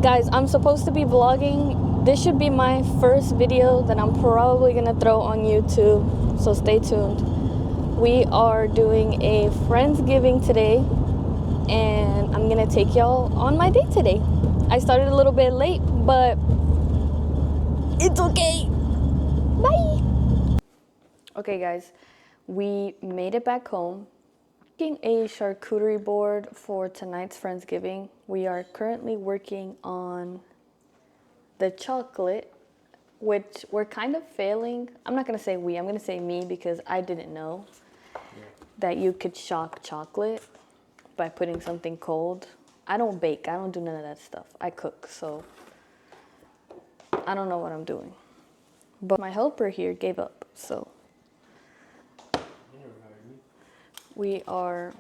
Guys, I'm supposed to be vlogging. This should be my first video that I'm probably gonna throw on YouTube, so stay tuned. We are doing a Friendsgiving today, and I'm gonna take y'all on my date today. I started a little bit late, but it's okay. Bye. Okay, guys, we made it back home. Making a charcuterie board for tonight's Friendsgiving. We are currently working on the chocolate, which we're kind of failing. I'm not gonna say we, I'm gonna say me, because I didn't know that you could shock chocolate by putting something cold. I don't bake, I don't do none of that stuff. I cook, so I don't know what I'm doing. But my helper here gave up, so we are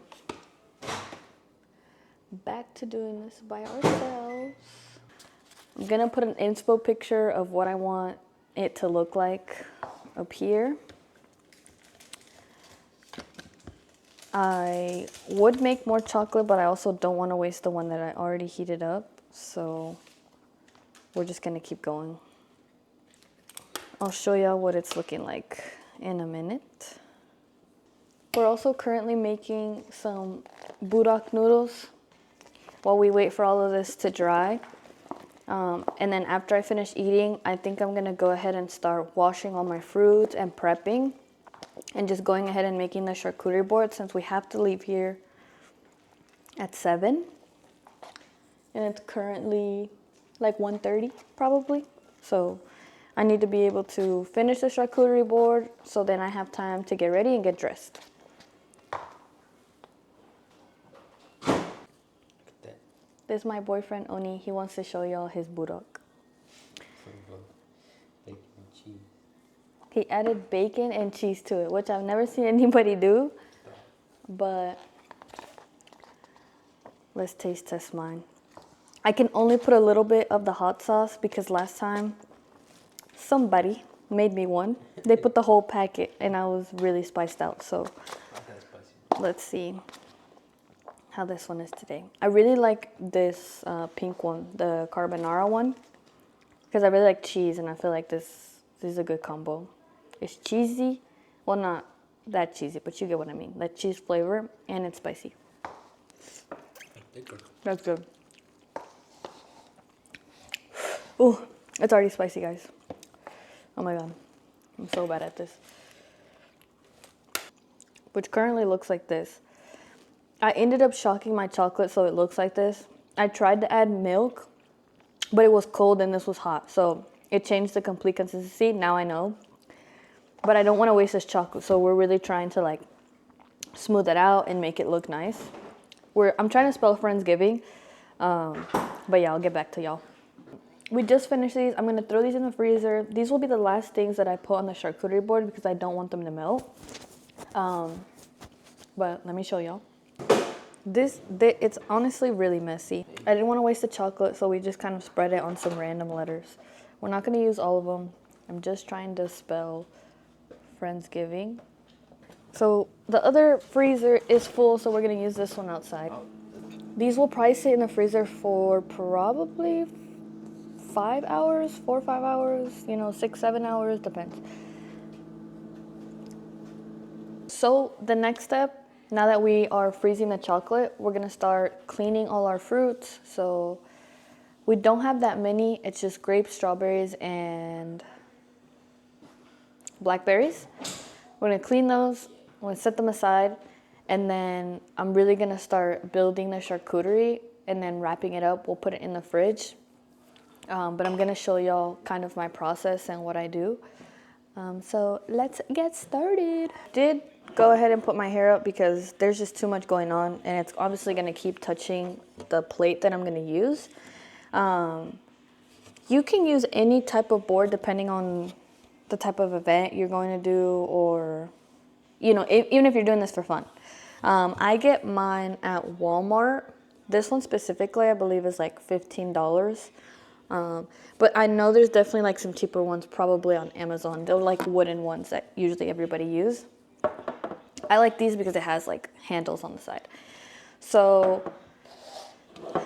back to doing this by ourselves. I'm gonna put an inspo picture of what I want it to look like up here. I would make more chocolate, but I also don't want to waste the one that I already heated up, so we're just gonna keep going. I'll show y'all what it's looking like in a minute. We're also currently making some burak noodles while we wait for all of this to dry. And then after I finish eating, I think I'm gonna go ahead and start washing all my fruits and prepping and just going ahead and making the charcuterie board, since we have to leave here at 7. And it's currently like 1:30 probably. So I need to be able to finish the charcuterie board so then I have time to get ready and get dressed. This is my boyfriend Oni. He wants to show y'all his burak. Bacon and cheese. He added bacon and cheese to it, which I've never seen anybody do. But let's taste test mine. I can only put a little bit of the hot sauce because last time somebody made me one. They put the whole packet and I was really spiced out. So let's see how this one is today. I really like this pink one, the carbonara one, because I really like cheese and I feel like this is a good combo. It's cheesy, well, not that cheesy, but you get what I mean. That cheese flavor, and it's spicy. That's good. Ooh, it's already spicy, guys. Oh my god, I'm so bad at this. Which currently looks like this. I ended up shocking my chocolate so it looks like this. I tried to add milk, but it was cold and this was hot, so it changed the complete consistency. Now I know. But I don't want to waste this chocolate, so we're really trying to like smooth it out and make it look nice. I'm trying to spell Friendsgiving, but yeah, I'll get back to y'all. We just finished these. I'm going to throw these in the freezer. These will be the last things that I put on the charcuterie board because I don't want them to melt. But let me show y'all. It's honestly really messy. I didn't want to waste the chocolate, so we just kind of spread it on some random letters. We're not going to use all of them. I'm just trying to spell Friendsgiving. So the other freezer is full, so we're going to use this one outside. These will probably sit in the freezer for probably 5 hours, 4 or 5 hours, 6, 7 hours, depends. So the next step, now that we are freezing the chocolate, we're gonna start cleaning all our fruits. So we don't have that many. It's just grapes, strawberries, and blackberries. We're gonna clean those. We're gonna set them aside. And then I'm really gonna start building the charcuterie and then wrapping it up. We'll put it in the fridge. But I'm gonna show y'all kind of my process and what I do. So let's get started. Did go ahead and put my hair up because there's just too much going on and it's obviously gonna keep touching the plate that I'm gonna use. You can use any type of board depending on the type of event you're going to do, or, even if you're doing this for fun. I get mine at Walmart. This one specifically, I believe, is like $15. But I know there's definitely like some cheaper ones probably on Amazon. They're like wooden ones that usually everybody use. I like these because it has like handles on the side. So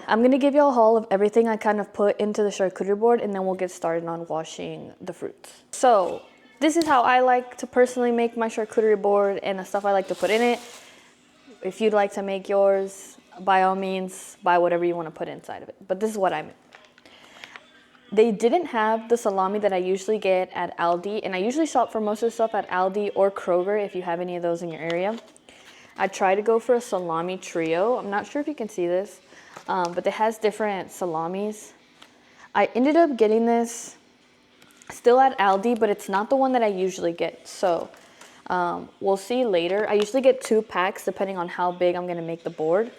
I'm gonna give you a haul of everything I kind of put into the charcuterie board, and then we'll get started on washing the fruits. So this is how I like to personally make my charcuterie board and the stuff I like to put in it. If you'd like to make yours, by all means, buy whatever you want to put inside of it. But this is what I made. They didn't have the salami that I usually get at Aldi, and I usually shop for most of the stuff at Aldi or Kroger if you have any of those in your area. I tried to go for a salami trio. I'm not sure if you can see this, but it has different salamis. I ended up getting this still at Aldi, but it's not the one that I usually get. So we'll see later. I usually get 2 packs depending on how big I'm gonna make the board.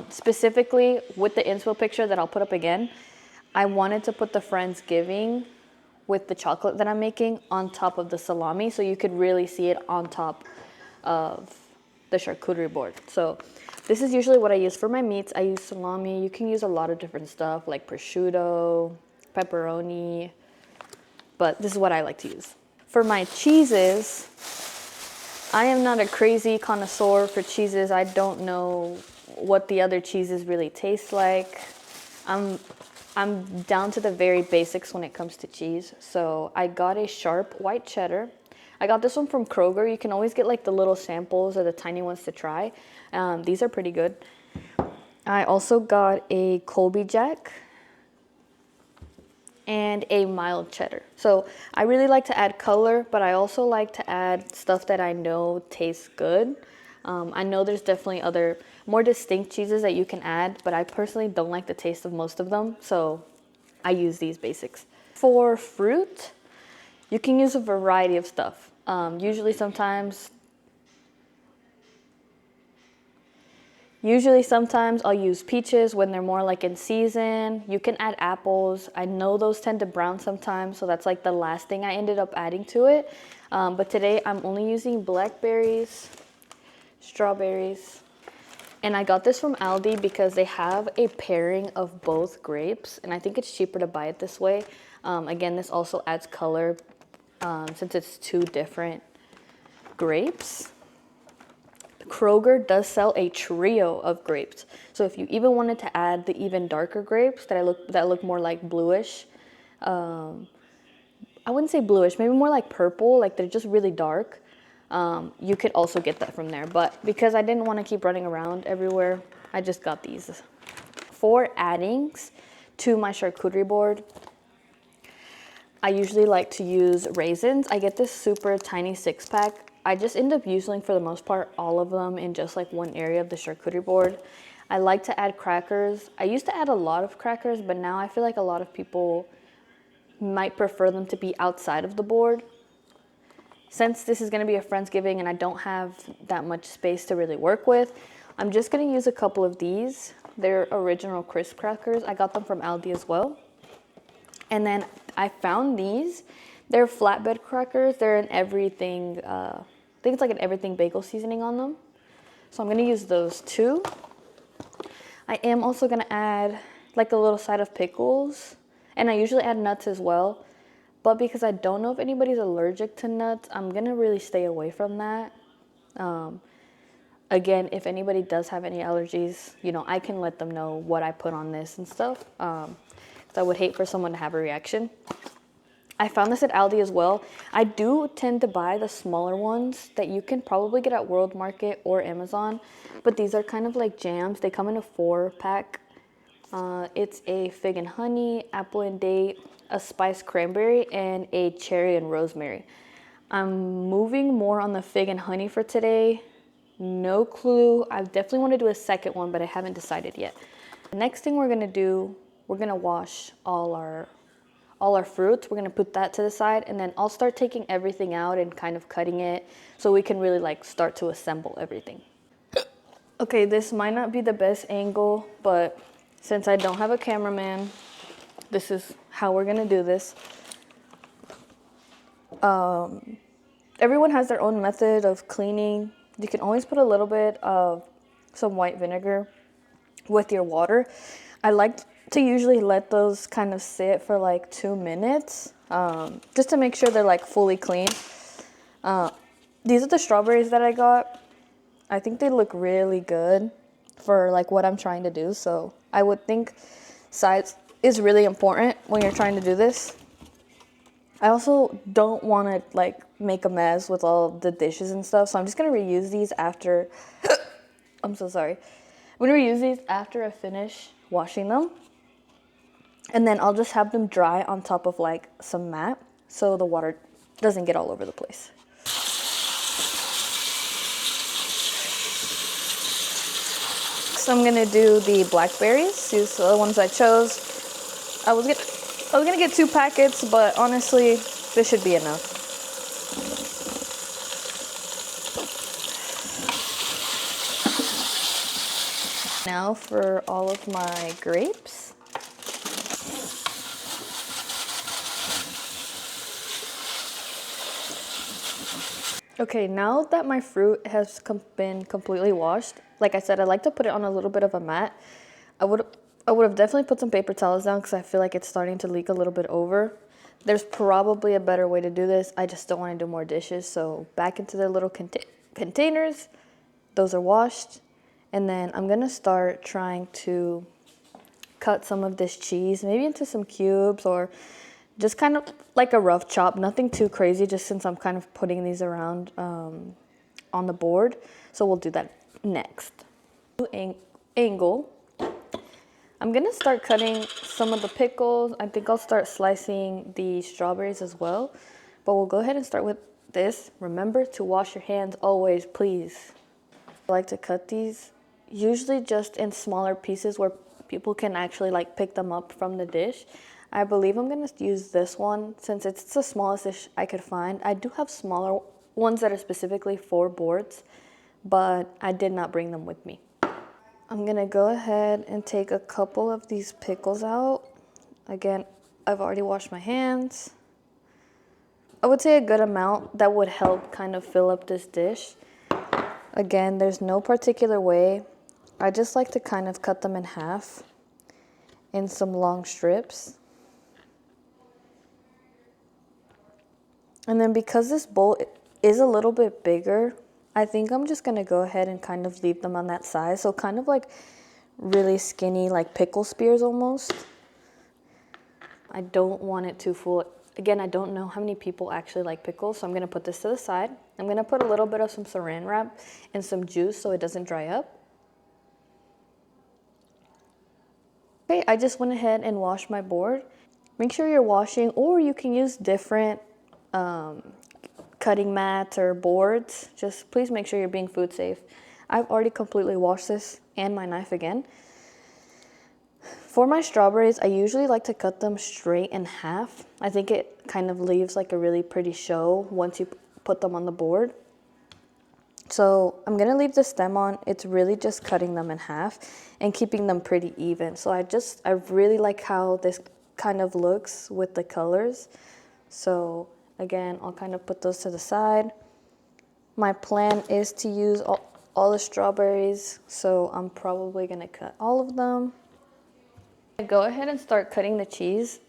Specifically with the inspo picture that I'll put up again, I wanted to put the Friendsgiving with the chocolate that I'm making on top of the salami so you could really see it on top of the charcuterie board. So this is usually what I use for my meats. I use salami. You can use a lot of different stuff like prosciutto, pepperoni, but this is what I like to use. For my cheeses, I am not a crazy connoisseur for cheeses. I don't know what the other cheeses really taste like. I'm down to the very basics when it comes to cheese. So I got a Sharp white cheddar. I got this one from Kroger. You can always get like the little samples or the tiny ones to try. These are pretty good. I also got a Colby Jack and a mild cheddar. So I really like to add color, but I also like to add stuff that I know tastes good. I know there's definitely other more distinct cheeses that you can add, but I personally don't like the taste of most of them, so I use these basics. For fruit, you can use a variety of stuff. Usually sometimes I'll use peaches when they're more like in season. You can add apples. I know those tend to brown sometimes, so that's like the last thing I ended up adding to it. But today I'm only using blackberries, strawberries, and I got this from Aldi because they have a pairing of both grapes, and I think it's cheaper to buy it this way. Again, this also adds color since it's 2 different grapes. Kroger does sell a trio of grapes. So if you even wanted to add the even darker grapes that look more like bluish, I wouldn't say bluish, maybe more like purple, like they're just really dark. You could also get that from there. But because I didn't want to keep running around everywhere, I just got these. For addings to my charcuterie board, I usually like to use raisins. I get this super tiny 6-pack. I just end up using, for the most part, all of them in just like one area of the charcuterie board. I like to add crackers. I used to add a lot of crackers, but now I feel like a lot of people might prefer them to be outside of the board. Since this is going to be a Friendsgiving and I don't have that much space to really work with, I'm just going to use a couple of these. They're original crisp crackers. I got them from Aldi as well. And then I found these. They're flatbed crackers. They're in everything. I think it's like an everything bagel seasoning on them. So I'm going to use those too. I am also going to add like a little side of pickles. And I usually add nuts as well. But because I don't know if anybody's allergic to nuts, I'm going to really stay away from that. Again, if anybody does have any allergies, you know, I can let them know what I put on this and stuff. Because I would hate for someone to have a reaction. I found this at Aldi as well. I do tend to buy the smaller ones that you can probably get at World Market or Amazon. But these are kind of like jams. They come in a 4-pack. It's a fig and honey, apple and date, a spiced cranberry, and a cherry and rosemary. I'm moving more on the fig and honey for today. No clue. I definitely want to do a second one, but I haven't decided yet. The next thing we're going to do, we're going to wash all our fruits. We're going to put that to the side, and then I'll start taking everything out and kind of cutting it so we can really like start to assemble everything. Okay, this might not be the best angle, but since I don't have a cameraman, this is how we're going to do this. Everyone has their own method of cleaning. You can always put a little bit of some white vinegar with your water. I like to usually let those kind of sit for like 2 minutes, just to make sure they're like fully clean. These are the strawberries that I got. I think they look really good for like what I'm trying to do, so I would think size is really important when you're trying to do this. I also don't want to like make a mess with all the dishes and stuff, so I'm just gonna reuse these after. I'm so sorry. I'm gonna reuse these after I finish washing them, and then I'll just have them dry on top of like some mat so the water doesn't get all over the place. So I'm gonna do the blackberries. These are the ones I chose. I was gonna get 2 packets, but honestly, this should be enough. Now for all of my grapes. Okay, now that my fruit has been completely washed, like I said, I like to put it on a little bit of a mat. I would have definitely put some paper towels down because I feel like it's starting to leak a little bit over. There's probably a better way to do this. I just don't want to do more dishes. So back into their little containers. Those are washed. And then I'm going to start trying to cut some of this cheese, maybe into some cubes or just kind of like a rough chop, nothing too crazy, just since I'm kind of putting these around on the board. So we'll do that next. Angle. I'm gonna start cutting some of the pickles. I think I'll start slicing the strawberries as well, but we'll go ahead and start with this. Remember to wash your hands always, please. I like to cut these usually just in smaller pieces where people can actually like pick them up from the dish. I believe I'm gonna use this one since it's the smallest dish I could find. I do have smaller ones that are specifically for boards, but I did not bring them with me. I'm gonna go ahead and take a couple of these pickles out. Again, I've already washed my hands. I would say a good amount that would help kind of fill up this dish. Again, there's no particular way. I just like to kind of cut them in half in some long strips. And then because this bowl is a little bit bigger, I think I'm just gonna go ahead and kind of leave them on that size. So kind of like really skinny, like pickle spears almost. I don't want it too full. Again, I don't know how many people actually like pickles, so I'm gonna put this to the side. I'm gonna put a little bit of some saran wrap and some juice so it doesn't dry up. Okay, I just went ahead and washed my board. Make sure you're washing, or you can use different cutting mats or boards. Just please make sure you're being food safe. I've already completely washed this and my knife again. For my strawberries, I usually like to cut them straight in half. I think it kind of leaves like a really pretty show once you put them on the board. So I'm gonna leave the stem on. It's really just cutting them in half and keeping them pretty even. So I really like how this kind of looks with the colors. So again, I'll kind of put those to the side. My plan is to use all the strawberries, so I'm probably gonna cut all of them. Go ahead and start cutting the cheese.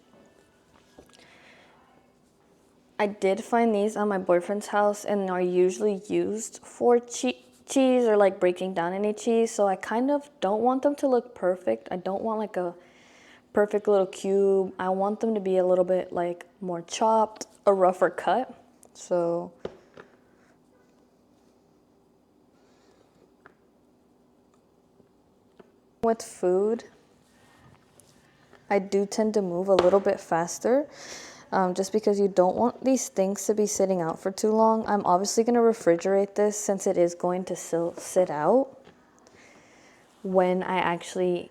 I did find these on my boyfriend's house and are usually used for cheese or like breaking down any cheese. So I kind of don't want them to look perfect. I don't want like a perfect little cube. I want them to be a little bit like more chopped, a rougher cut. So with food, I do tend to move a little bit faster just because you don't want these things to be sitting out for too long. I'm obviously going to refrigerate this since it is going to still sit out when I actually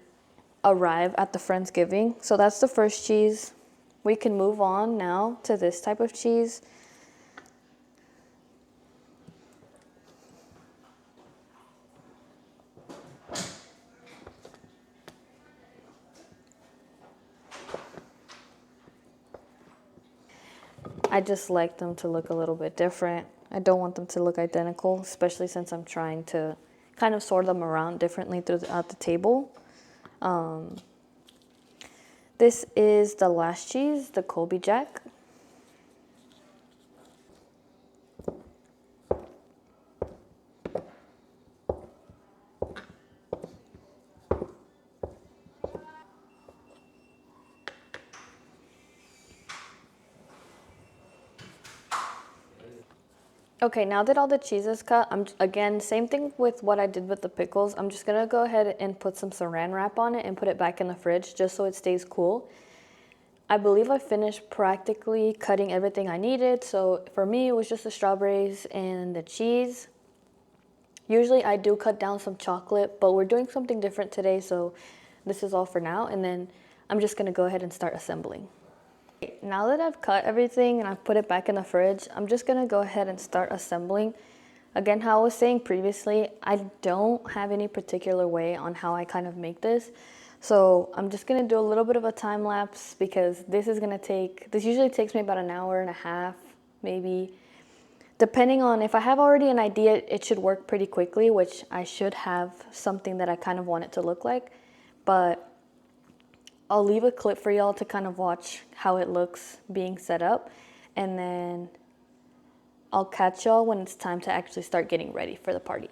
arrive at the Friendsgiving. So that's the first cheese. We can move on now to this type of cheese. I just like them to look a little bit different. I don't want them to look identical, especially since I'm trying to kind of sort them around differently throughout the table. This is the last cheese, the Colby Jack. Okay, now that all the cheese is cut, again, same thing with what I did with the pickles. I'm just gonna go ahead and put some saran wrap on it and put it back in the fridge just so it stays cool. I believe I finished practically cutting everything I needed. So for me, it was just the strawberries and the cheese. Usually I do cut down some chocolate, but we're doing something different today. So this is all for now. And then I'm just gonna go ahead and start assembling. Now that I've cut everything and I've put it back in the fridge, I'm just gonna go ahead and start assembling. Again, how I was saying previously, I don't have any particular way on how I kind of make this. So I'm just gonna do a little bit of a time lapse because this usually takes me about an hour and a half, maybe. Depending on if I have already an idea, it should work pretty quickly, which I should have something that I kind of want it to look like. But I'll leave a clip for y'all to kind of watch how it looks being set up. And then I'll catch y'all when it's time to actually start getting ready for the party.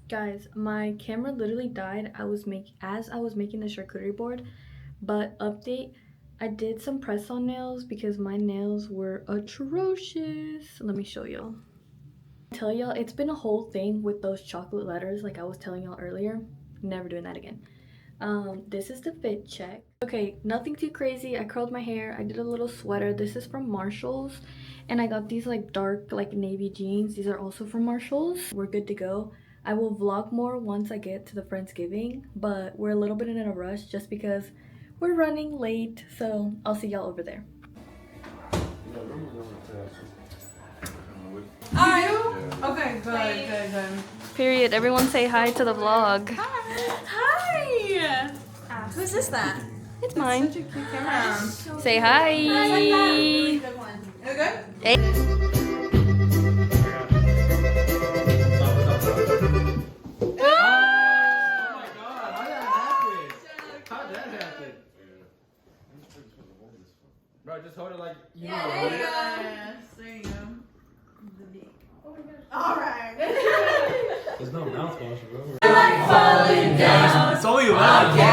Guys, my camera literally died as I was making the charcuterie board, but update, I did some press-on nails because my nails were atrocious. Let me show y'all. Tell y'all, it's been a whole thing with those chocolate letters like I was telling y'all earlier. Never doing that again. This is the fit check. Okay, nothing too crazy. I curled my hair. I did a little sweater. This is from Marshalls, and I got these like dark like navy jeans. These are also from Marshalls. We're good to go. I will vlog more once I get to the Friendsgiving, but we're a little bit in a rush just because we're running late. So I'll see y'all over there. Okay, good. Period. Everyone say hi to the vlog. Hi! Who's this then? It's mine. Such a cute camera. Say hi. Really good one. You good? Hey. Bro, just hold it like you know. There you go. Yes, there you go. The beak. Oh my gosh. Alright. There's no mouthwash, bro. Falling down. It's only a mouthwash.